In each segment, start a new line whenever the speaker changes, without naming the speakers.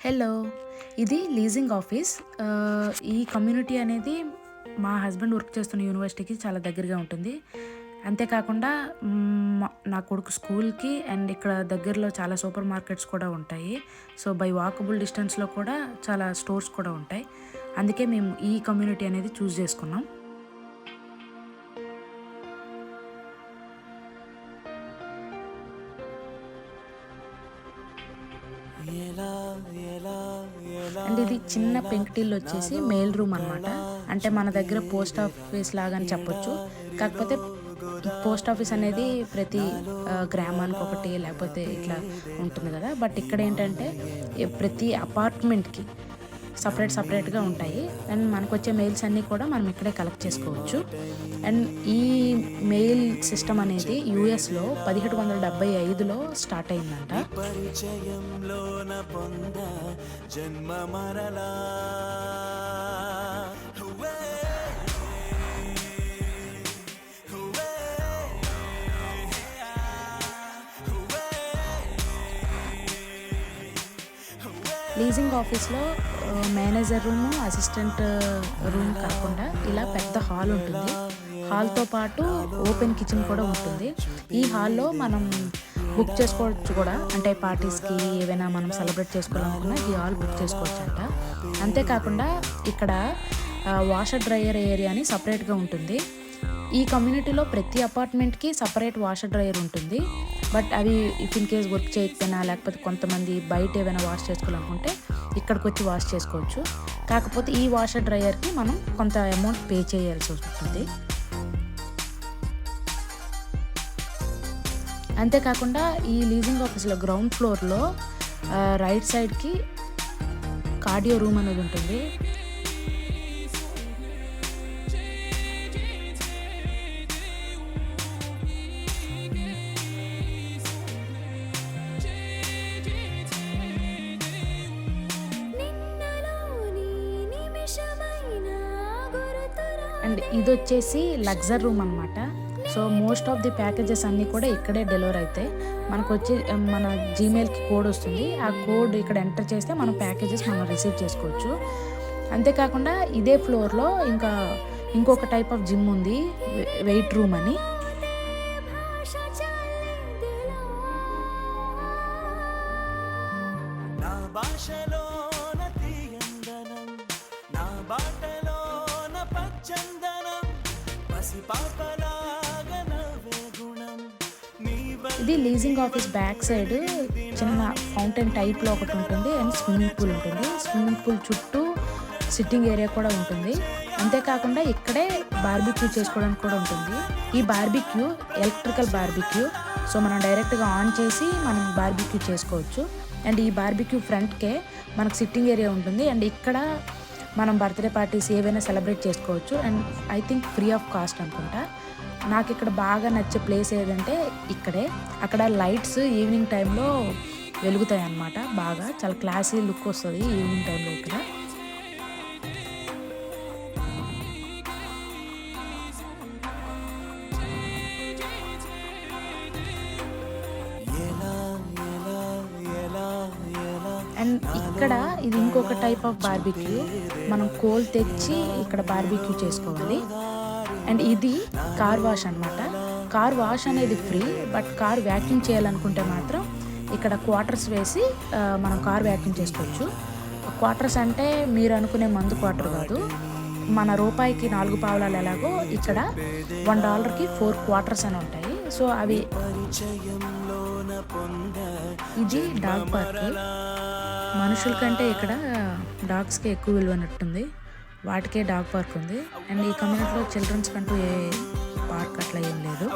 Hello! ఇది leasing office. ఈ community అనేది మా హస్బెండ్ వర్క్ చేస్తున్న యూనివర్సిటీకి చాలా దగ్గరగా ఉంటుంది. అంతేకాకుండా నా కొడుకు స్కూల్‌కి అండ్ ఇక్కడ దగ్గరలో చాలా సూపర్ మార్కెట్స్ కూడా ఉంటాయి. సో, బై వాకబుల్ డిస్టెన్స్‌లో కూడా చాలా స్టోర్స్ కూడా ఉంటాయి. అందుకే మేము ఈ కమ్యూనిటీ అనేది చూజ్ చేసుకున్నాం. అండ్ ఇది చిన్న పెంకుటిల్లు వచ్చేసి మెయిల్ రూమ్ అనమాట. అంటే మన దగ్గర పోస్ట్ ఆఫీస్ లాగానే చెప్పొచ్చు. కాకపోతే పోస్ట్ ఆఫీస్ అనేది ప్రతి గ్రామానికి ఒకటి లేకపోతే ఇట్లా ఉంటుంది కదా. బట్ ఇక్కడ ఏంటంటే ప్రతి అపార్ట్మెంట్కి సపరేట్గా ఉంటాయి. అండ్ మనకు వచ్చే మెయిల్స్ అన్నీ కూడా మనం ఇక్కడే కలెక్ట్ చేసుకోవచ్చు. అండ్ ఈ మెయిల్ సిస్టమ్ అనేది యూఎస్లో 1775లో స్టార్ట్ అయిందంట. లీజింగ్ ఆఫీస్లో మేనేజర్ రూము, అసిస్టెంట్ రూమ్ కాకుండా ఇలా పెద్ద హాల్ ఉంటుంది. హాల్తో పాటు ఓపెన్ కిచెన్ కూడా ఉంటుంది. ఈ హాల్లో మనం బుక్ చేసుకోవచ్చు కూడా. అంటే పార్టీస్కి ఏవైనా మనం సెలబ్రేట్ చేసుకోవాలనుకున్నా ఈ హాల్ బుక్ చేసుకోవచ్చు అంట. అంతేకాకుండా ఇక్కడ వాషర్ డ్రయర్ ఏరియా అని సపరేట్గా ఉంటుంది. ఈ కమ్యూనిటీలో ప్రతి అపార్ట్మెంట్కి సపరేట్ వాషర్ డ్రయర్ ఉంటుంది. బట్ అవి ఇఫ్ ఇన్ కేస్ వర్క్ చేయకపోయినా లేకపోతే కొంతమంది బయట ఏమైనా వాష్ చేసుకోవాలనుకుంటే ఇక్కడికి వచ్చి వాష్ చేసుకోవచ్చు. కాకపోతే ఈ వాషర్ డ్రయర్కి మనం కొంత అమౌంట్ పే చేయాల్సి వస్తుంది. అంతేకాకుండా ఈ లీజింగ్ ఆఫీస్లో గ్రౌండ్ ఫ్లోర్లో రైట్ సైడ్కి కార్డియో రూమ్ అనేది ఉంటుంది. అండ్ ఇది వచ్చేసి లగ్జర్ రూమ్ అనమాట. So most of the packages అన్నీ కూడా ఇక్కడే డెలివర్ అవుతాయి. మనకు వచ్చి మన జీమెయిల్కి కోడ్ వస్తుంది. ఆ కోడ్ ఇక్కడ ఎంటర్ చేస్తే మన ప్యాకేజెస్ మనం రిసీవ్ చేసుకోవచ్చు. అంతేకాకుండా ఇదే ఫ్లోర్లో ఇంకొక టైప్ ఆఫ్ జిమ్ ఉంది, వెయిట్ రూమ్ అని. ఇది లీజింగ్ ఆఫీస్ బ్యాక్ సైడ్ చిన్న ఫౌంటైన్ టైప్లో ఒకటి ఉంటుంది అండ్ స్విమ్మింగ్ పూల్ ఉంటుంది. స్విమ్మింగ్ పూల్ చుట్టూ సిట్టింగ్ ఏరియా కూడా ఉంటుంది. అంతేకాకుండా ఇక్కడే బార్బిక్యూ చేసుకోవడానికి కూడా ఉంటుంది. ఈ బార్బిక్యూ ఎలక్ట్రికల్ బార్బిక్యూ. సో మనం డైరెక్ట్గా ఆన్ చేసి మనం బార్బిక్యూ చేసుకోవచ్చు. అండ్ ఈ బార్బిక్యూ ఫ్రంట్కే మనకు సిట్టింగ్ ఏరియా ఉంటుంది. అండ్ ఇక్కడ మనం బర్త్డే పార్టీస్ ఏవైనా సెలబ్రేట్ చేసుకోవచ్చు. And I think free of cost అనుకుంటా. నాకు ఇక్కడ బాగా నచ్చే ప్లేస్ ఏదంటే ఇక్కడే. అక్కడ లైట్స్ ఈవినింగ్ టైంలో వెలుగుతాయి అన్నమాట. బాగా చాలా క్లాసీ లుక్ వస్తుంది ఈవినింగ్ టైంలో ఇక్కడ. అండ్ ఇక్కడ ఇది ఇంకొక టైప్ ఆఫ్ బార్బిక్యూ. మనం కోల్ తెచ్చి ఇక్కడ బార్బిక్యూ చేసుకోవాలి. అండ్ ఇది కార్ వాష్ అనమాట. కార్ వాష్ అనేది ఫ్రీ. బట్ కార్ వ్యాక్యూమ్ చేయాలనుకుంటే మాత్రం ఇక్కడ క్వార్టర్స్ వేసి మనం కార్ వ్యాక్యూమ్ చేసుకోవచ్చు. క్వార్టర్స్ అంటే మీరు అనుకునే మందు క్వార్టర్ కాదు. మన రూపాయికి 4 పావలాలు ఎలాగో ఇక్కడ $1కి 4 క్వార్టర్స్ అని ఉంటాయి. సో అవి ఇది డాగ్ పార్క్. మనుషుల కంటే ఇక్కడ డాగ్స్కి ఎక్కువ విలువనట్టుంది. వాటికే డాగ్ పార్క్ ఉంది. అండ్ ఈ కమ్యూనిటీలో చిల్డ్రన్స్ కంటూ ఏ పార్క్ అట్లా ఏం లేదు.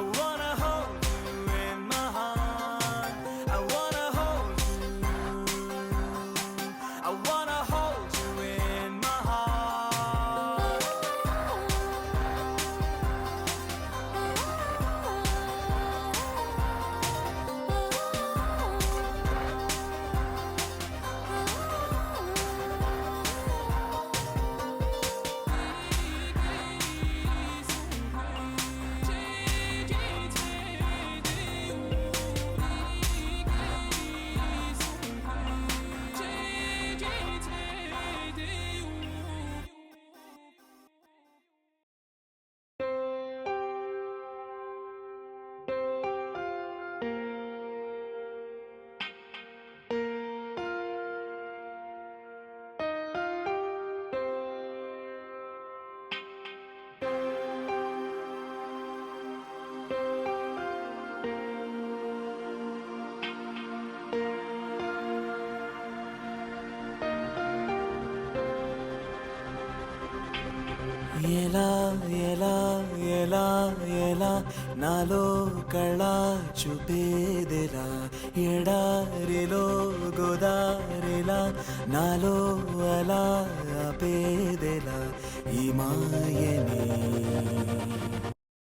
ఎలా ఎలా ఎలా ఎలా నాలో కళ చూపేదెలా ఎడారిలో గోదారిలా నాలో అలా ఆపేదెలా ఈ మాయని